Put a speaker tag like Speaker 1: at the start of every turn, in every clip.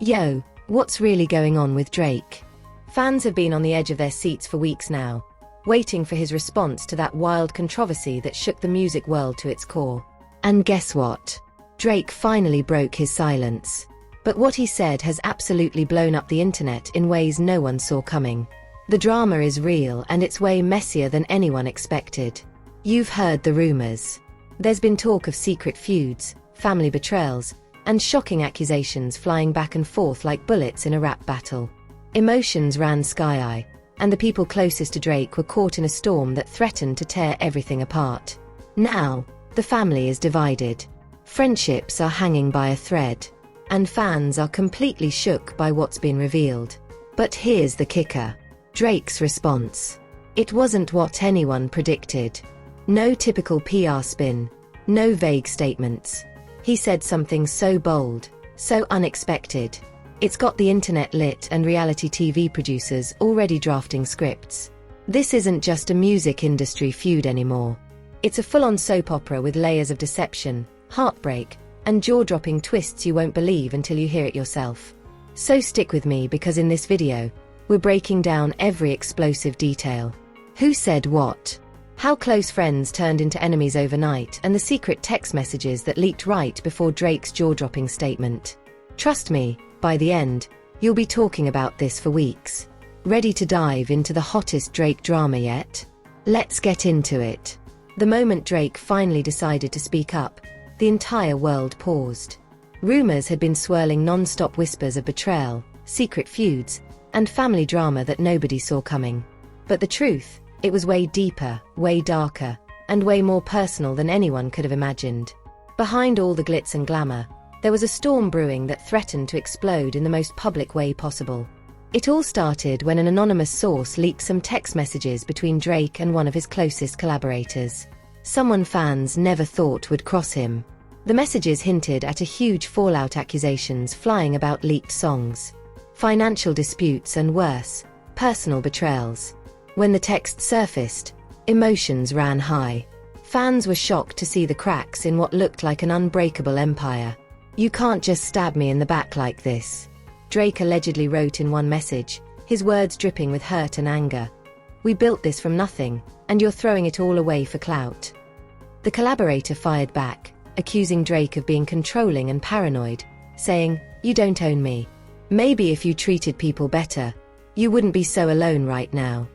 Speaker 1: Yo, what's really going on with Drake? Fans have been on the edge of their seats for weeks now, waiting for his response to that wild controversy that shook the music world to its core. And guess what? Drake finally broke his silence. But what he said has absolutely blown up the internet in ways no one saw coming. The drama is real and it's way messier than anyone expected. You've heard the rumors. There's been talk of secret feuds, family betrayals, and shocking accusations flying back and forth like bullets in a rap battle. Emotions ran sky-high, and the people closest to Drake were caught in a storm that threatened to tear everything apart. Now, the family is divided. Friendships are hanging by a thread, and fans are completely shook by what's been revealed. But here's the kicker. Drake's response. It wasn't what anyone predicted. No typical PR spin. No vague statements. He said something so bold, so unexpected. It's got the internet lit and reality TV producers already drafting scripts. This isn't just a music industry feud anymore. It's a full-on soap opera with layers of deception, heartbreak, and jaw-dropping twists you won't believe until you hear it yourself. So stick with me because in this video, we're breaking down every explosive detail. Who said what? How close friends turned into enemies overnight, and the secret text messages that leaked right before Drake's jaw-dropping statement. Trust me, by the end, you'll be talking about this for weeks. Ready to dive into the hottest Drake drama yet? Let's get into it. The moment Drake finally decided to speak up, the entire world paused. Rumors had been swirling non-stop, whispers of betrayal, secret feuds, and family drama that nobody saw coming. But the truth, it was way deeper, way darker, and way more personal than anyone could have imagined. Behind all the glitz and glamour, there was a storm brewing that threatened to explode in the most public way possible. It all started when an anonymous source leaked some text messages between Drake and one of his closest collaborators. Someone fans never thought would cross him. The messages hinted at a huge fallout, accusations flying about leaked songs, financial disputes, and worse, personal betrayals. When the text surfaced, emotions ran high. Fans were shocked to see the cracks in what looked like an unbreakable empire. "You can't just stab me in the back like this," Drake allegedly wrote in one message, his words dripping with hurt and anger. "We built this from nothing, and you're throwing it all away for clout." The collaborator fired back, accusing Drake of being controlling and paranoid, saying, "You don't own me. Maybe if you treated people better, you wouldn't be so alone right now."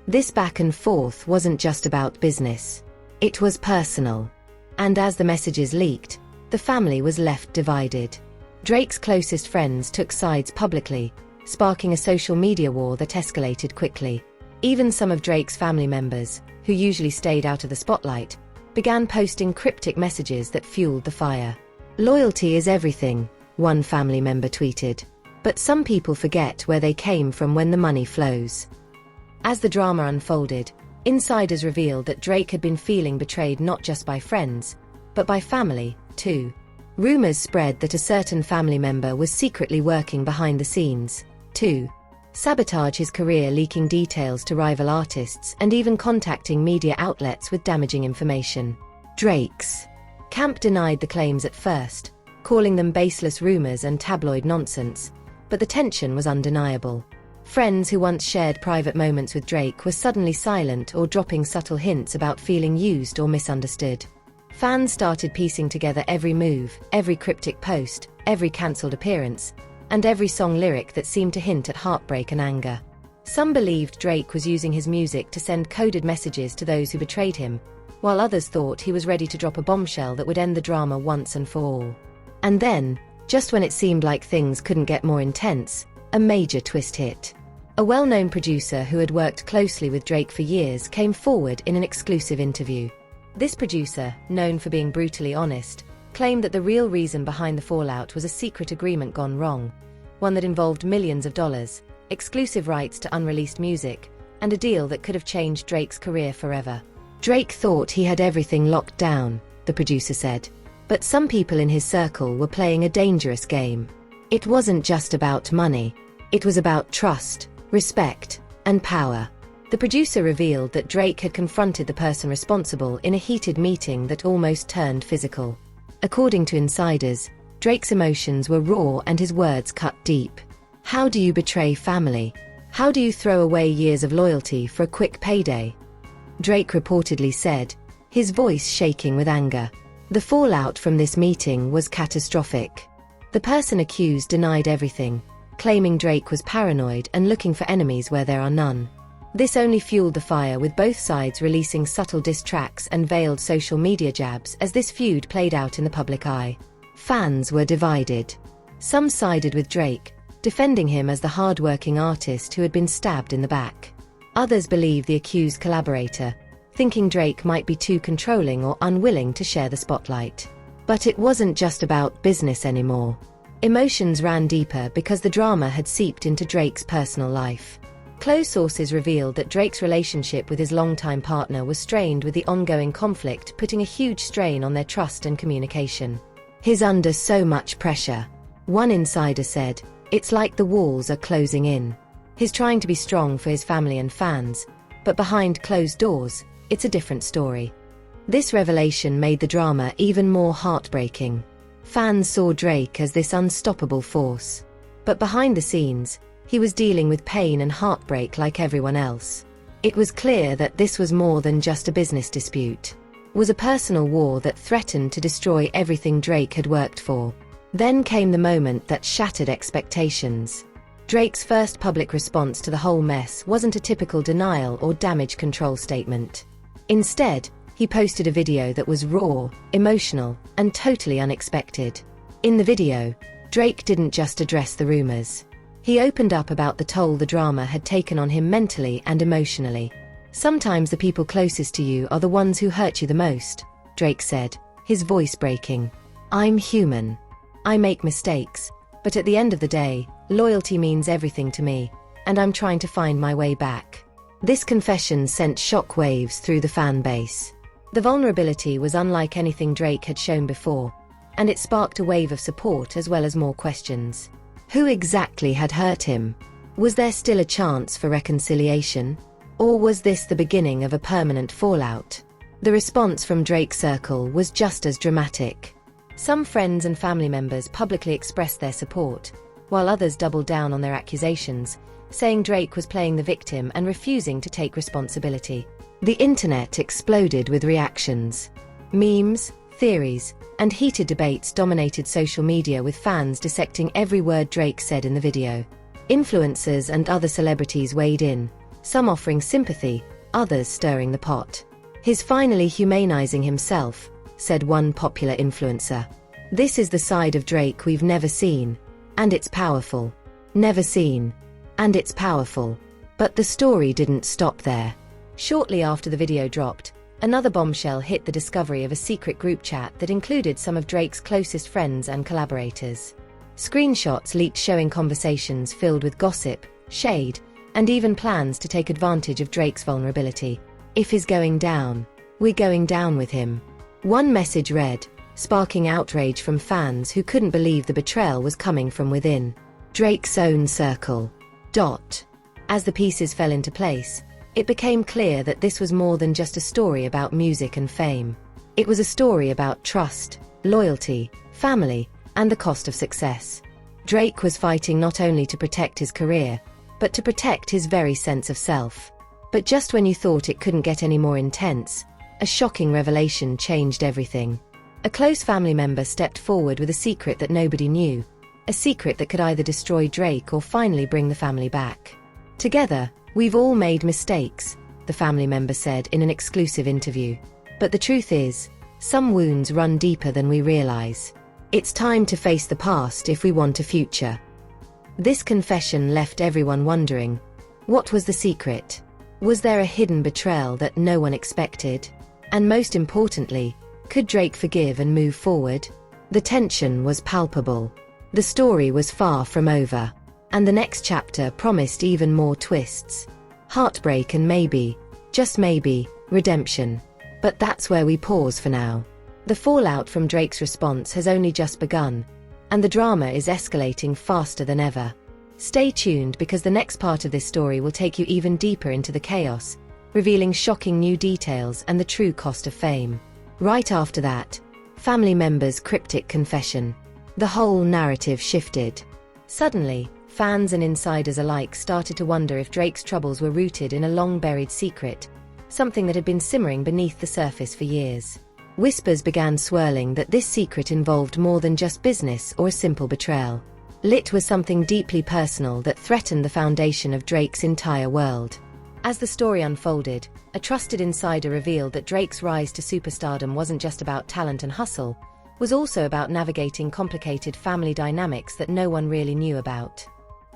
Speaker 1: This back and forth wasn't just about business. It was personal. And as the messages leaked, the family was left divided. Drake's closest friends took sides publicly, sparking a social media war that escalated quickly. Even some of Drake's family members, who usually stayed out of the spotlight, began posting cryptic messages that fueled the fire. "Loyalty is everything," one family member tweeted. "But some people forget where they came from when the money flows." As the drama unfolded, insiders revealed that Drake had been feeling betrayed not just by friends, but by family, too. Rumors spread that a certain family member was secretly working behind the scenes, to sabotage his career, leaking details to rival artists and even contacting media outlets with damaging information. Drake's camp denied the claims at first, calling them baseless rumors and tabloid nonsense, but the tension was undeniable. Friends who once shared private moments with Drake were suddenly silent or dropping subtle hints about feeling used or misunderstood. Fans started piecing together every move, every cryptic post, every cancelled appearance, and every song lyric that seemed to hint at heartbreak and anger. Some believed Drake was using his music to send coded messages to those who betrayed him, while others thought he was ready to drop a bombshell that would end the drama once and for all. And then, just when it seemed like things couldn't get more intense, a major twist hit. A well-known producer who had worked closely with Drake for years came forward in an exclusive interview. This producer, known for being brutally honest, claimed that the real reason behind the fallout was a secret agreement gone wrong, one that involved millions of dollars, exclusive rights to unreleased music, and a deal that could have changed Drake's career forever. Drake thought he had everything locked down, the producer said. But some people in his circle were playing a dangerous game. It wasn't just about money. It was about trust, respect, and power. The producer revealed that Drake had confronted the person responsible in a heated meeting that almost turned physical. According to insiders, Drake's emotions were raw and his words cut deep. How do you betray family? How do you throw away years of loyalty for a quick payday? Drake reportedly said, his voice shaking with anger. The fallout from this meeting was catastrophic. The person accused denied everything, claiming Drake was paranoid and looking for enemies where there are none. This only fueled the fire, with both sides releasing subtle diss tracks and veiled social media jabs as this feud played out in the public eye. Fans were divided. Some sided with Drake, defending him as the hard-working artist who had been stabbed in the back. Others believed the accused collaborator, thinking Drake might be too controlling or unwilling to share the spotlight. But it wasn't just about business anymore. Emotions ran deeper because the drama had seeped into Drake's personal life. Close sources revealed that Drake's relationship with his longtime partner was strained, with the ongoing conflict putting a huge strain on their trust and communication. He's under so much pressure. One insider said, it's like the walls are closing in. He's trying to be strong for his family and fans, but behind closed doors, it's a different story. This revelation made the drama even more heartbreaking. Fans saw Drake as this unstoppable force. But behind the scenes, he was dealing with pain and heartbreak like everyone else. It was clear that this was more than just a business dispute. It was a personal war that threatened to destroy everything Drake had worked for. Then came the moment that shattered expectations. Drake's first public response to the whole mess wasn't a typical denial or damage control statement. Instead, he posted a video that was raw, emotional, and totally unexpected. In the video, Drake didn't just address the rumors. He opened up about the toll the drama had taken on him mentally and emotionally. Sometimes the people closest to you are the ones who hurt you the most, Drake said, his voice breaking. I'm human. I make mistakes, but at the end of the day, loyalty means everything to me, and I'm trying to find my way back. This confession sent shockwaves through the fan base. The vulnerability was unlike anything Drake had shown before, and it sparked a wave of support as well as more questions. Who exactly had hurt him? Was there still a chance for reconciliation? Or was this the beginning of a permanent fallout? The response from Drake's circle was just as dramatic. Some friends and family members publicly expressed their support, while others doubled down on their accusations, saying Drake was playing the victim and refusing to take responsibility. The internet exploded with reactions. Memes, theories, and heated debates dominated social media, with fans dissecting every word Drake said in the video. Influencers and other celebrities weighed in, some offering sympathy, others stirring the pot. He's finally humanizing himself, said one popular influencer. This is the side of Drake we've never seen, and it's powerful. Never seen, and it's powerful. But the story didn't stop there. Shortly after the video dropped, another bombshell hit: the discovery of a secret group chat that included some of Drake's closest friends and collaborators. Screenshots leaked showing conversations filled with gossip, shade, and even plans to take advantage of Drake's vulnerability. If he's going down, we're going down with him. One message read, sparking outrage from fans who couldn't believe the betrayal was coming from within. Drake's own circle. As the pieces fell into place, it became clear that this was more than just a story about music and fame. It was a story about trust, loyalty, family, and the cost of success. Drake was fighting not only to protect his career, but to protect his very sense of self. But just when you thought it couldn't get any more intense, a shocking revelation changed everything. A close family member stepped forward with a secret that nobody knew, a secret that could either destroy Drake or finally bring the family back. Together, we've all made mistakes, the family member said in an exclusive interview. But the truth is, some wounds run deeper than we realize. It's time to face the past if we want a future. This confession left everyone wondering, what was the secret? Was there a hidden betrayal that no one expected? And most importantly, could Drake forgive and move forward? The tension was palpable. The story was far from over. And the next chapter promised even more twists. Heartbreak and maybe, just maybe, redemption. But that's where we pause for now. The fallout from Drake's response has only just begun, and the drama is escalating faster than ever. Stay tuned, because the next part of this story will take you even deeper into the chaos, revealing shocking new details and the true cost of fame. Right after that, family members' cryptic confession. The whole narrative shifted. Suddenly, fans and insiders alike started to wonder if Drake's troubles were rooted in a long-buried secret, something that had been simmering beneath the surface for years. Whispers began swirling that this secret involved more than just business or a simple betrayal. It was something deeply personal that threatened the foundation of Drake's entire world. As the story unfolded, a trusted insider revealed that Drake's rise to superstardom wasn't just about talent and hustle, was also about navigating complicated family dynamics that no one really knew about.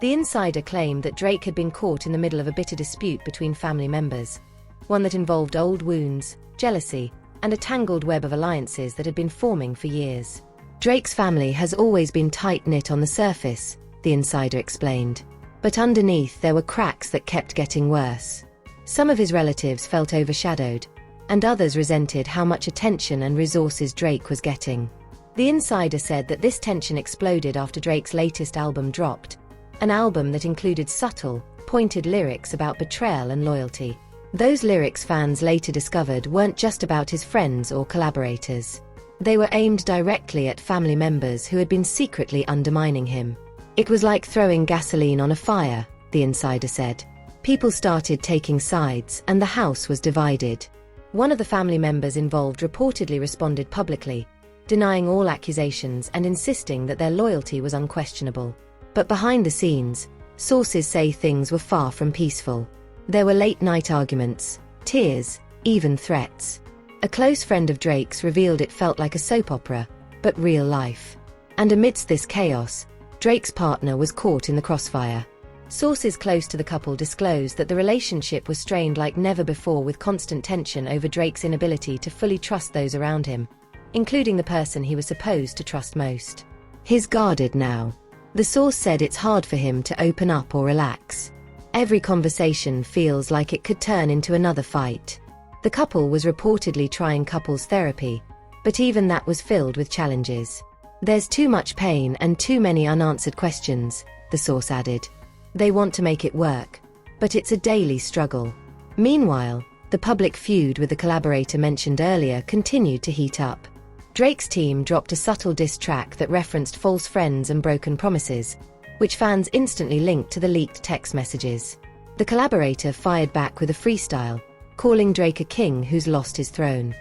Speaker 1: The insider claimed that Drake had been caught in the middle of a bitter dispute between family members, one that involved old wounds, jealousy, and a tangled web of alliances that had been forming for years. Drake's family has always been tight-knit on the surface, the insider explained. But underneath there were cracks that kept getting worse. Some of his relatives felt overshadowed, and others resented how much attention and resources Drake was getting. The insider said that this tension exploded after Drake's latest album dropped, an album that included subtle, pointed lyrics about betrayal and loyalty. Those lyrics, fans later discovered, weren't just about his friends or collaborators. They were aimed directly at family members who had been secretly undermining him. It was like throwing gasoline on a fire, the insider said. People started taking sides, and the house was divided. One of the family members involved reportedly responded publicly, denying all accusations and insisting that their loyalty was unquestionable. But behind the scenes, sources say things were far from peaceful. There were late-night arguments, tears, even threats. A close friend of Drake's revealed it felt like a soap opera, but real life. And amidst this chaos, Drake's partner was caught in the crossfire. Sources close to the couple disclosed that the relationship was strained like never before, with constant tension over Drake's inability to fully trust those around him, including the person he was supposed to trust most. He's guarded now. The source said it's hard for him to open up or relax. Every conversation feels like it could turn into another fight. The couple was reportedly trying couples therapy, but even that was filled with challenges. There's too much pain and too many unanswered questions, the source added. They want to make it work, but it's a daily struggle. Meanwhile, the public feud with the collaborator mentioned earlier continued to heat up. Drake's team dropped a subtle diss track that referenced false friends and broken promises, which fans instantly linked to the leaked text messages. The collaborator fired back with a freestyle, calling Drake a king who's lost his throne,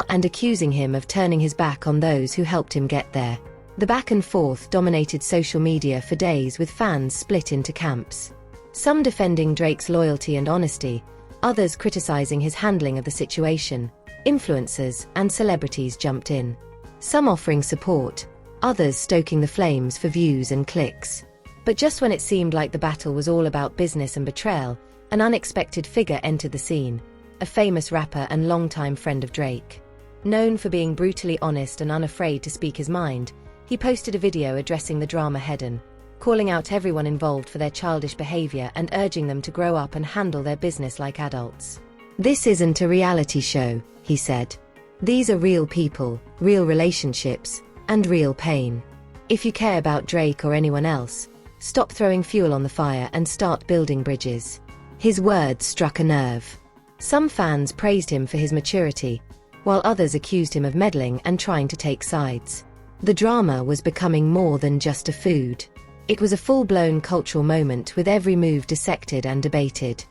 Speaker 1: and accusing him of turning his back on those who helped him get there. The back and forth dominated social media for days, with fans split into camps. Some defending Drake's loyalty and honesty, others criticizing his handling of the situation. Influencers and celebrities jumped in, some offering support, others stoking the flames for views and clicks. But just when it seemed like the battle was all about business and betrayal, an unexpected figure entered the scene, a famous rapper and longtime friend of Drake. Known for being brutally honest and unafraid to speak his mind, he posted a video addressing the drama head-on, calling out everyone involved for their childish behavior and urging them to grow up and handle their business like adults. "This isn't a reality show," he said. "These are real people, real relationships, and real pain. If you care about Drake or anyone else, stop throwing fuel on the fire and start building bridges." His words struck a nerve. Some fans praised him for his maturity, while others accused him of meddling and trying to take sides. The drama was becoming more than just a feud. It was a full-blown cultural moment, with every move dissected and debated.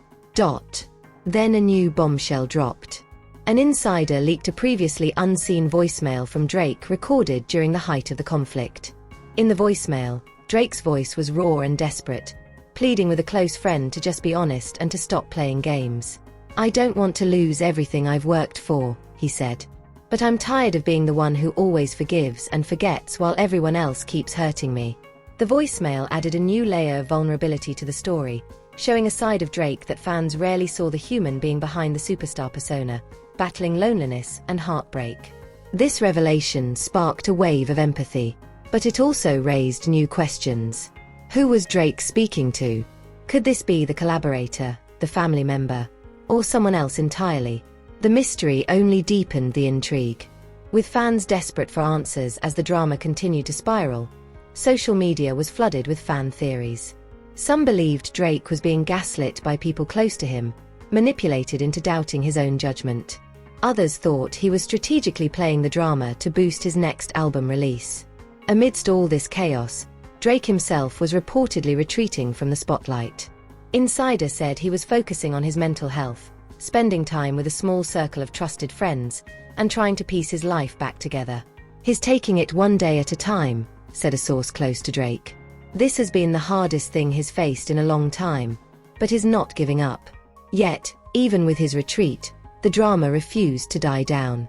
Speaker 1: Then a new bombshell dropped. An insider leaked a previously unseen voicemail from Drake recorded during the height of the conflict. In the voicemail, Drake's voice was raw and desperate, pleading with a close friend to just be honest and to stop playing games. "I don't want to lose everything I've worked for," he said. "But I'm tired of being the one who always forgives and forgets while everyone else keeps hurting me." The voicemail added a new layer of vulnerability to the story, showing a side of Drake that fans rarely saw: the human being behind the superstar persona, battling loneliness and heartbreak. This revelation sparked a wave of empathy, but it also raised new questions. Who was Drake speaking to? Could this be the collaborator, the family member, or someone else entirely? The mystery only deepened the intrigue. With fans desperate for answers as the drama continued to spiral, social media was flooded with fan theories. Some believed Drake was being gaslit by people close to him, manipulated into doubting his own judgment. Others thought he was strategically playing the drama to boost his next album release. Amidst all this chaos, Drake himself was reportedly retreating from the spotlight. Insider said he was focusing on his mental health, spending time with a small circle of trusted friends, and trying to piece his life back together. "He's taking it one day at a time," said a source close to Drake. "This has been the hardest thing he's faced in a long time, but he's not giving up." Yet, even with his retreat, the drama refused to die down.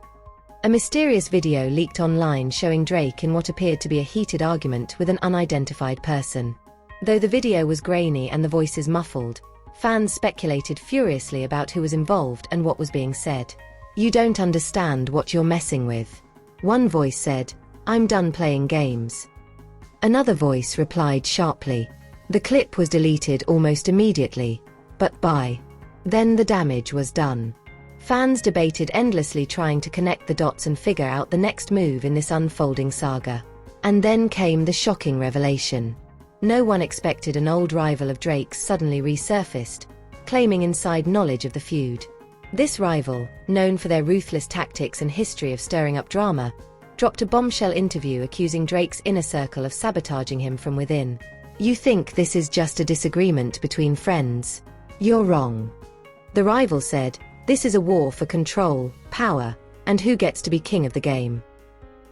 Speaker 1: A mysterious video leaked online showing Drake in what appeared to be a heated argument with an unidentified person. Though the video was grainy and the voices muffled, fans speculated furiously about who was involved and what was being said. "You don't understand what you're messing with," one voice said. "I'm done playing games." Another voice replied sharply. The clip was deleted almost immediately, but then the damage was done. Fans debated endlessly, trying to connect the dots and figure out the next move in this unfolding saga. And then came the shocking revelation. No one expected an old rival of Drake's suddenly resurfaced, claiming inside knowledge of the feud. This rival, known for their ruthless tactics and history of stirring up drama, dropped a bombshell interview accusing Drake's inner circle of sabotaging him from within. "You think this is just a disagreement between friends? You're wrong," the rival said. "This is a war for control, power, and who gets to be king of the game."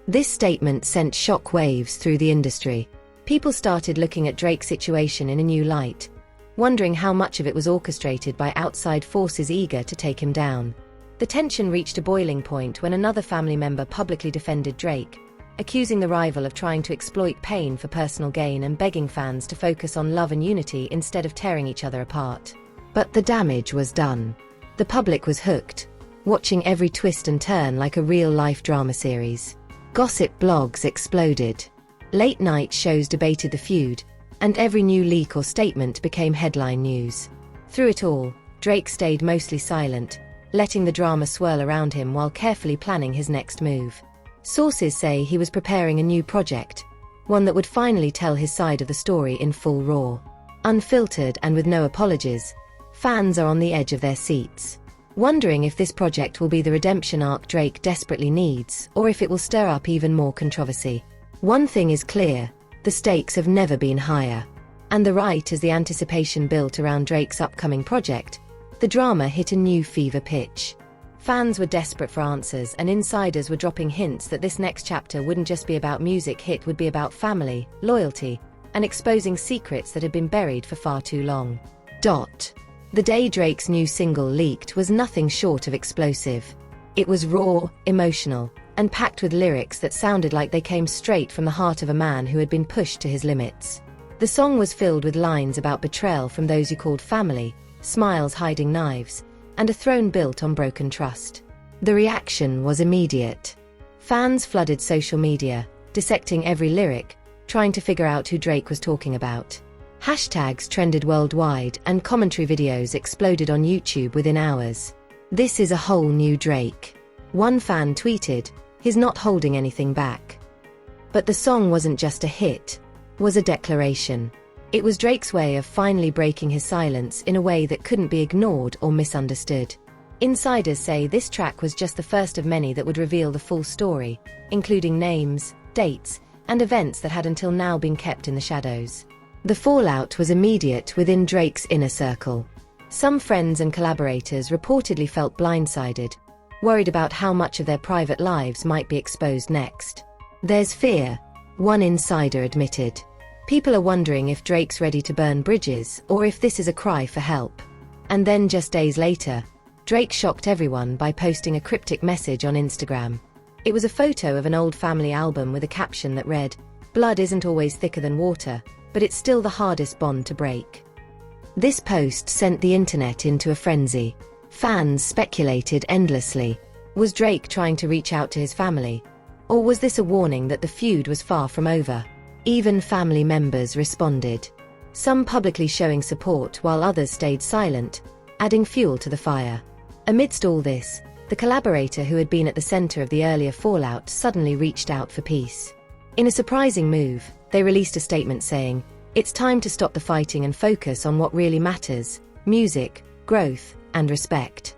Speaker 1: This statement sent shock waves through the industry. People started looking at Drake's situation in a new light, wondering how much of it was orchestrated by outside forces eager to take him down. The tension reached a boiling point when another family member publicly defended Drake, accusing the rival of trying to exploit pain for personal gain and begging fans to focus on love and unity instead of tearing each other apart. But the damage was done. The public was hooked, watching every twist and turn like a real-life drama series. Gossip blogs exploded. Late-night shows debated the feud, and every new leak or statement became headline news. Through it all, Drake stayed mostly silent, letting the drama swirl around him while carefully planning his next move. Sources say he was preparing a new project, one that would finally tell his side of the story in full raw. Unfiltered and with no apologies, fans are on the edge of their seats, wondering if this project will be the redemption arc Drake desperately needs, or if it will stir up even more controversy. One thing is clear: the stakes have never been higher. And as the anticipation built around Drake's upcoming project, the drama hit a new fever pitch. Fans were desperate for answers, and insiders were dropping hints that this next chapter wouldn't just be about music, it would be about family, loyalty, and exposing secrets that had been buried for far too long. The day Drake's new single leaked was nothing short of explosive. It was raw, emotional, and packed with lyrics that sounded like they came straight from the heart of a man who had been pushed to his limits. The song was filled with lines about betrayal from those you called family, smiles hiding knives, and a throne built on broken trust. The reaction was immediate. Fans flooded social media, dissecting every lyric, trying to figure out who Drake was talking about. Hashtags trended worldwide, and commentary videos exploded on YouTube within hours. "This is a whole new Drake," one fan tweeted. "He's not holding anything back." But the song wasn't just a hit, it was a declaration. It was Drake's way of finally breaking his silence in a way that couldn't be ignored or misunderstood. Insiders say this track was just the first of many that would reveal the full story, including names, dates, and events that had until now been kept in the shadows. The fallout was immediate within Drake's inner circle. Some friends and collaborators reportedly felt blindsided, worried about how much of their private lives might be exposed next. "There's fear," one insider admitted. "People are wondering if Drake's ready to burn bridges or if this is a cry for help." And then just days later, Drake shocked everyone by posting a cryptic message on Instagram. It was a photo of an old family album with a caption that read, "Blood isn't always thicker than water, but it's still the hardest bond to break." This post sent the internet into a frenzy. Fans speculated endlessly. Was Drake trying to reach out to his family? Or was this a warning that the feud was far from over? Even family members responded, some publicly showing support while others stayed silent, adding fuel to the fire. Amidst all this, the collaborator who had been at the center of the earlier fallout suddenly reached out for peace. In a surprising move, they released a statement saying, "It's time to stop the fighting and focus on what really matters: music, growth, and respect."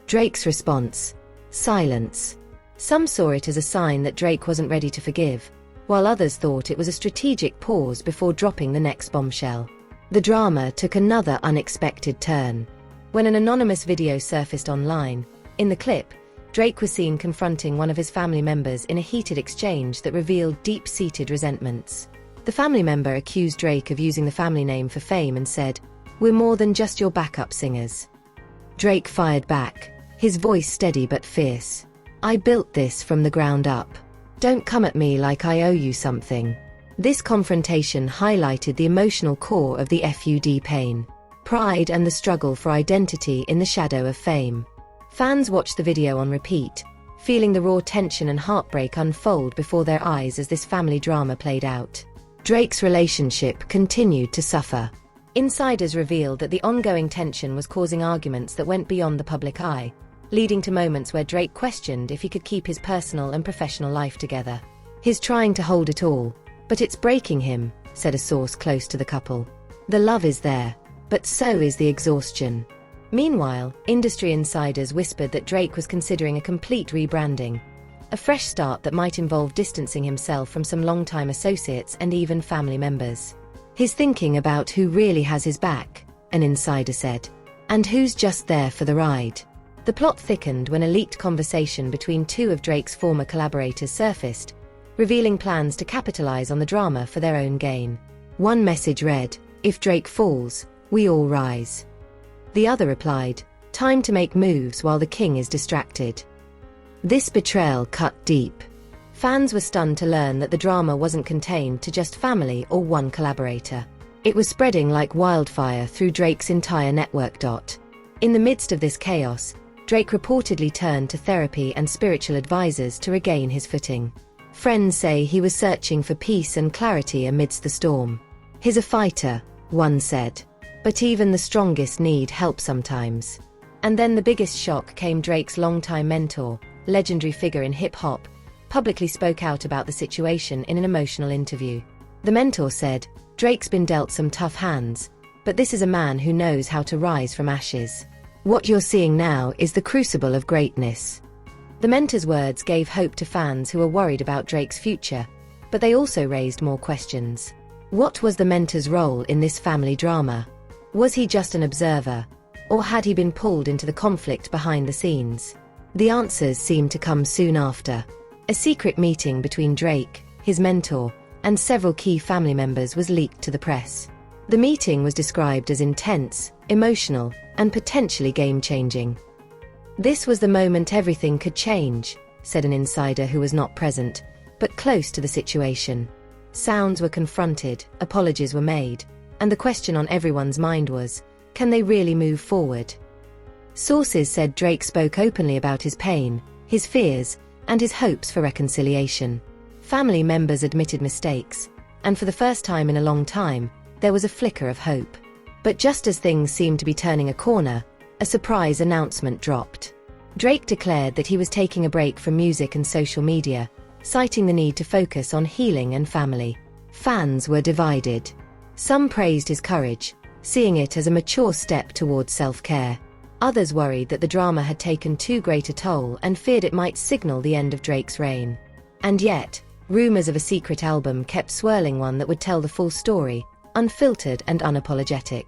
Speaker 1: Drake's response: silence. Some saw it as a sign that Drake wasn't ready to forgive, while others thought it was a strategic pause before dropping the next bombshell. The drama took another unexpected turn when an anonymous video surfaced online. In the clip, Drake was seen confronting one of his family members in a heated exchange that revealed deep-seated resentments. The family member accused Drake of using the family name for fame and said, "We're more than just your backup singers." Drake fired back, his voice steady but fierce. "I built this from the ground up. Don't come at me like I owe you something." This confrontation highlighted the emotional core of the Feud pain, pride and the struggle for identity in the shadow of fame. Fans watched the video on repeat, feeling the raw tension and heartbreak unfold before their eyes as this family drama played out. Drake's relationship continued to suffer. Insiders revealed that the ongoing tension was causing arguments that went beyond the public eye, leading to moments where Drake questioned if he could keep his personal and professional life together. "He's trying to hold it all, but it's breaking him," said a source close to the couple. "The love is there, but so is the exhaustion." Meanwhile, industry insiders whispered that Drake was considering a complete rebranding, a fresh start that might involve distancing himself from some longtime associates and even family members. "He's thinking about who really has his back," an insider said, "and who's just there for the ride." The plot thickened when a leaked conversation between two of Drake's former collaborators surfaced, revealing plans to capitalize on the drama for their own gain. One message read, "If Drake falls, we all rise." The other replied, "Time to make moves while the king is distracted." This betrayal cut deep. Fans were stunned to learn that the drama wasn't contained to just family or one collaborator. It was spreading like wildfire through Drake's entire network. In the midst of this chaos, Drake reportedly turned to therapy and spiritual advisors to regain his footing. Friends say he was searching for peace and clarity amidst the storm. "He's a fighter," one said. "But even the strongest need help sometimes." And then the biggest shock came. Drake's longtime mentor, legendary figure in hip-hop, publicly spoke out about the situation in an emotional interview. The mentor said, "Drake's been dealt some tough hands, but this is a man who knows how to rise from ashes. What you're seeing now is the crucible of greatness." The mentor's words gave hope to fans who were worried about Drake's future, but they also raised more questions. What was the mentor's role in this family drama? Was he just an observer, or had he been pulled into the conflict behind the scenes? The answers seemed to come soon after. A secret meeting between Drake, his mentor, and several key family members was leaked to the press. The meeting was described as intense, emotional, and potentially game-changing. "This was the moment everything could change," said an insider who was not present, but close to the situation. Sounds were confronted, apologies were made, and the question on everyone's mind was, can they really move forward? Sources said Drake spoke openly about his pain, his fears, and his hopes for reconciliation. Family members admitted mistakes, and for the first time in a long time, there was a flicker of hope. But just as things seemed to be turning a corner, a surprise announcement dropped. Drake declared that he was taking a break from music and social media, citing the need to focus on healing and family. Fans were divided. Some praised his courage, seeing it as a mature step towards self-care. Others worried that the drama had taken too great a toll and feared it might signal the end of Drake's reign. And yet, rumors of a secret album kept swirling, one that would tell the full story, unfiltered and unapologetic.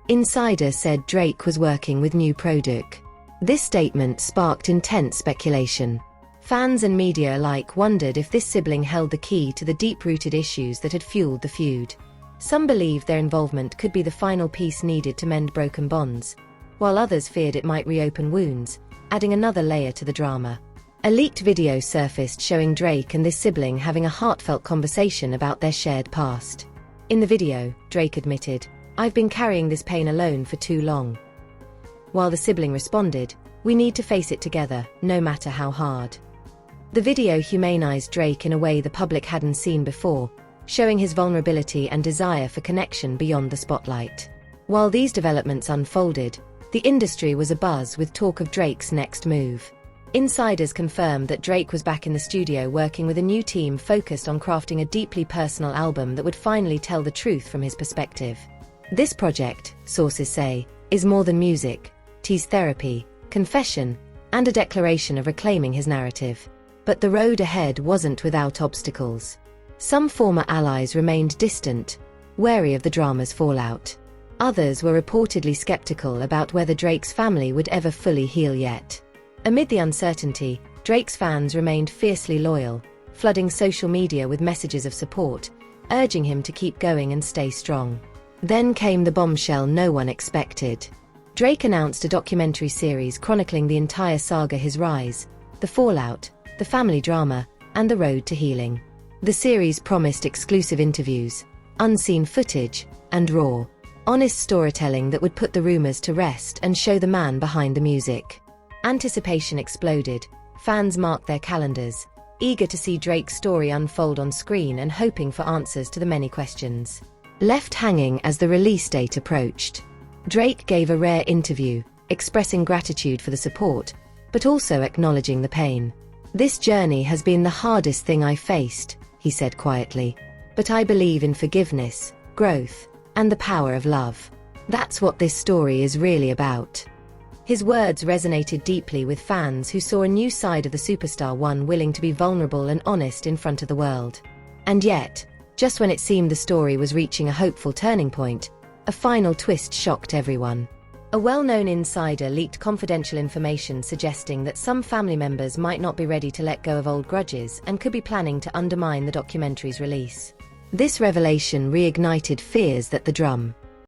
Speaker 1: Insiders said Drake was working with new product. This statement sparked intense speculation. Fans and media alike wondered if this sibling held the key to the deep-rooted issues that had fueled the feud. Some believed their involvement could be the final piece needed to mend broken bonds, while others feared it might reopen wounds, adding another layer to the drama. A leaked video surfaced showing Drake and this sibling having a heartfelt conversation about their shared past. In the video, Drake admitted, "I've been carrying this pain alone for too long." While the sibling responded, "We need to face it together, no matter how hard." The video humanized Drake in a way the public hadn't seen before, showing his vulnerability and desire for connection beyond the spotlight. While these developments unfolded, the industry was abuzz with talk of Drake's next move. Insiders confirmed that Drake was back in the studio working with a new team focused on crafting a deeply personal album that would finally tell the truth from his perspective. This project, sources say, is more than music. It's therapy, confession, and a declaration of reclaiming his narrative. But the road ahead wasn't without obstacles. Some former allies remained distant, wary of the drama's fallout. Others were reportedly skeptical about whether Drake's family would ever fully heal yet. Amid the uncertainty, Drake's fans remained fiercely loyal, flooding social media with messages of support, urging him to keep going and stay strong. Then came the bombshell no one expected. Drake announced a documentary series chronicling the entire saga: his rise, the fallout, the family drama, and the road to healing. The series promised exclusive interviews, unseen footage, and raw, honest storytelling that would put the rumors to rest and show the man behind the music. Anticipation exploded. Fans marked their calendars, eager to see Drake's story unfold on screen and hoping for answers to the many questions left hanging as the release date approached. Drake gave a rare interview, expressing gratitude for the support, but also acknowledging the pain. "This journey has been the hardest thing I faced," he said quietly. "But I believe in forgiveness, growth, and the power of love. That's what this story is really about." His words resonated deeply with fans who saw a new side of the superstar, one willing to be vulnerable and honest in front of the world. And yet, just when it seemed the story was reaching a hopeful turning point, a final twist shocked everyone. A well-known insider leaked confidential information suggesting that some family members might not be ready to let go of old grudges and could be planning to undermine the documentary's release. This revelation reignited fears that the